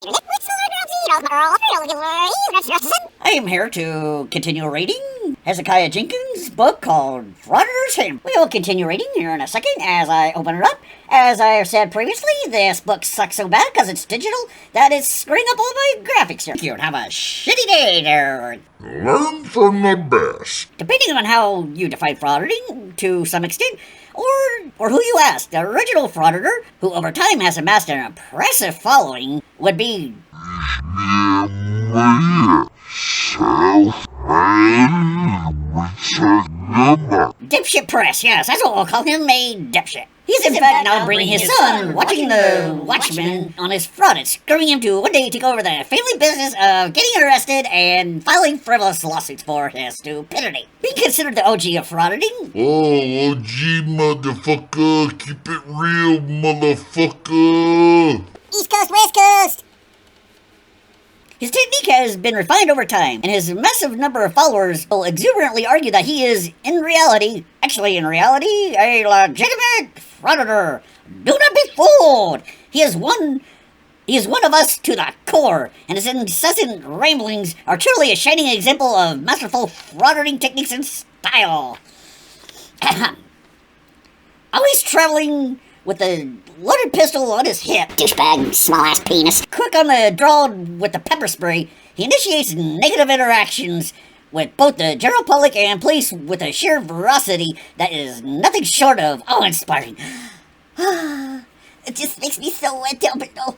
I am here to continue reading Hezokuai Jenkins' book called Frauditor's Handbook. We will continue reading here in a second as I open it up. As I have said previously, this book sucks so bad because it's digital that it's screwing up all my graphics here. Thank you and have a shitty day there. Learn from the best. Depending on how you define frauditing, to some extent, or who you ask, the original frauditor, who over time has amassed an impressive following, would be Dipshit Press, yes, that's what we'll call him, a dipshit. He's in fact now bringing his son, watching the Watchmen on his front and screwing him to one day take over the family business of getting arrested and filing frivolous lawsuits for his stupidity. Being considered the OG of frauditing. Oh, OG motherfucker, keep it real, motherfucker. East Coast, West Coast. His technique has been refined over time, and his massive number of followers will exuberantly argue that he is, in reality, a legitimate frauditor. Do not be fooled! He is one of us to the core, and his incessant ramblings are truly a shining example of masterful frauditing techniques and style. Always traveling with a loaded pistol on his hip. Douchebag, small-ass penis. Quick on the draw with the pepper spray, he initiates negative interactions with both the general public and police with a sheer ferocity that is nothing short of awe-inspiring. It just makes me so wet down below.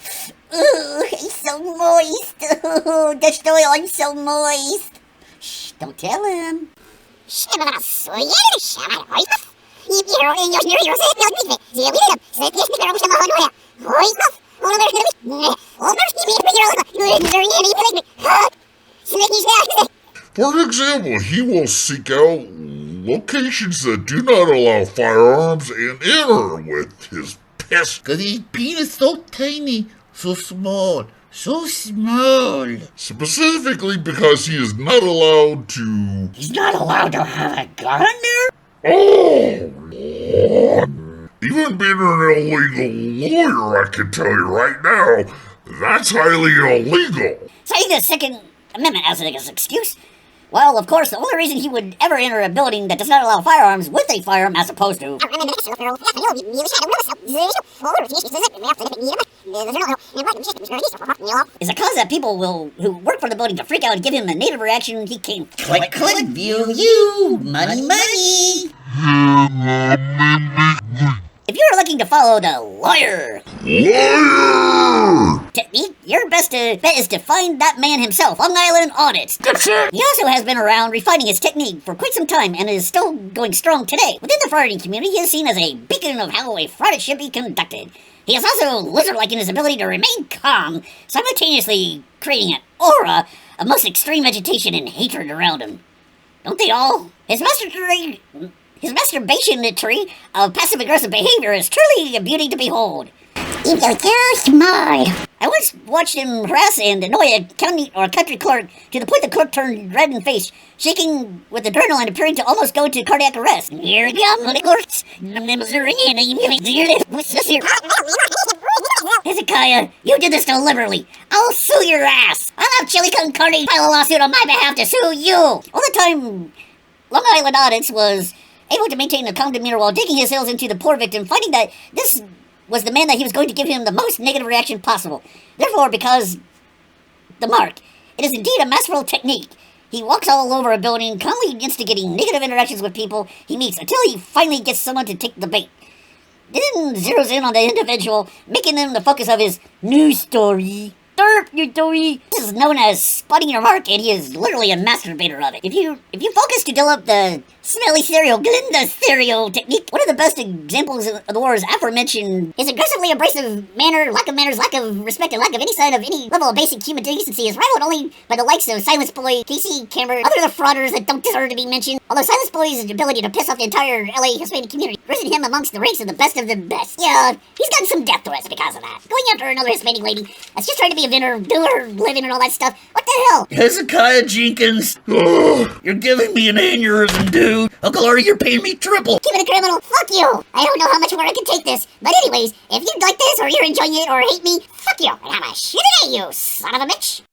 Ooh, he's so moist. Ooh, that's the way I'm so moist. Shh, don't tell him. For example, he will seek out locations that do not allow firearms and enter with his pistol. Cause his penis so tiny, so small. Specifically because he is not allowed to... He's not allowed to have a gun there? Oh, Lord. Even being an illegal lawyer, I can tell you right now, that's highly illegal. Citing the Second Amendment as an excuse? Well, of course, the only reason he would ever enter a building that does not allow firearms with a firearm as opposed to... is a cause that people who work for the building to freak out and give him the native reaction he came... Click, click, view, money, money. If you're looking to follow the lawyer technique, your best bet is to find that man himself, Long Island ARTY'S. He also has been around refining his technique for quite some time and is still going strong today. Within the frauditing community, he is seen as a beacon of how a fraud should be conducted. He is also lizard-like in his ability to remain calm, simultaneously creating an aura of most extreme agitation and hatred around him. Don't they all? His masturbation tree of passive-aggressive behavior is truly a beauty to behold. You're so smart. I once watched him harass and annoy a county or country clerk to the point the clerk turned red in the face, shaking with adrenaline, appearing to almost go into cardiac arrest. Here it comes, Hezekiah, you did this deliberately. I'll sue your ass. I'll have Chili Con Carne file a lawsuit on my behalf to sue you. All the time, Long Island ARTY'S was able to maintain a calm demeanor while digging his heels into the poor victim, finding that this was the man that he was going to give him the most negative reaction possible. Therefore, because the mark, it is indeed a masterful technique. He walks all over a building, calmly instigating negative interactions with people he meets until he finally gets someone to take the bait. Then zeroes in on the individual, making them the focus of his news story. This is known as spotting your mark, and he is literally a masturbator of it. If you focus to develop the smelly cereal, Glinda cereal technique, one of the best examples of the war's aforementioned his aggressively abrasive manner, lack of manners, lack of respect, and lack of any sign of any level of basic human decency is rivaled only by the likes of Silence Boy, Casey Cameron, other the frauders that don't deserve to be mentioned. Although Silence Boy's ability to piss off the entire LA Hispanic community risen him amongst the ranks of the best of the best. Yeah, he's gotten some death threats because of that. Going after another Hispanic lady that's just trying to be a vendor, do her living and all that stuff. What the hell? Hezekiah Jenkins. Oh, you're giving me an aneurysm, dude. Uncle Arty, you're paying me triple. Give it a criminal. Fuck you. I don't know how much more I can take this. But anyways, if you like this or you're enjoying it or hate me, Fuck you, and have a shitty day, you son of a bitch.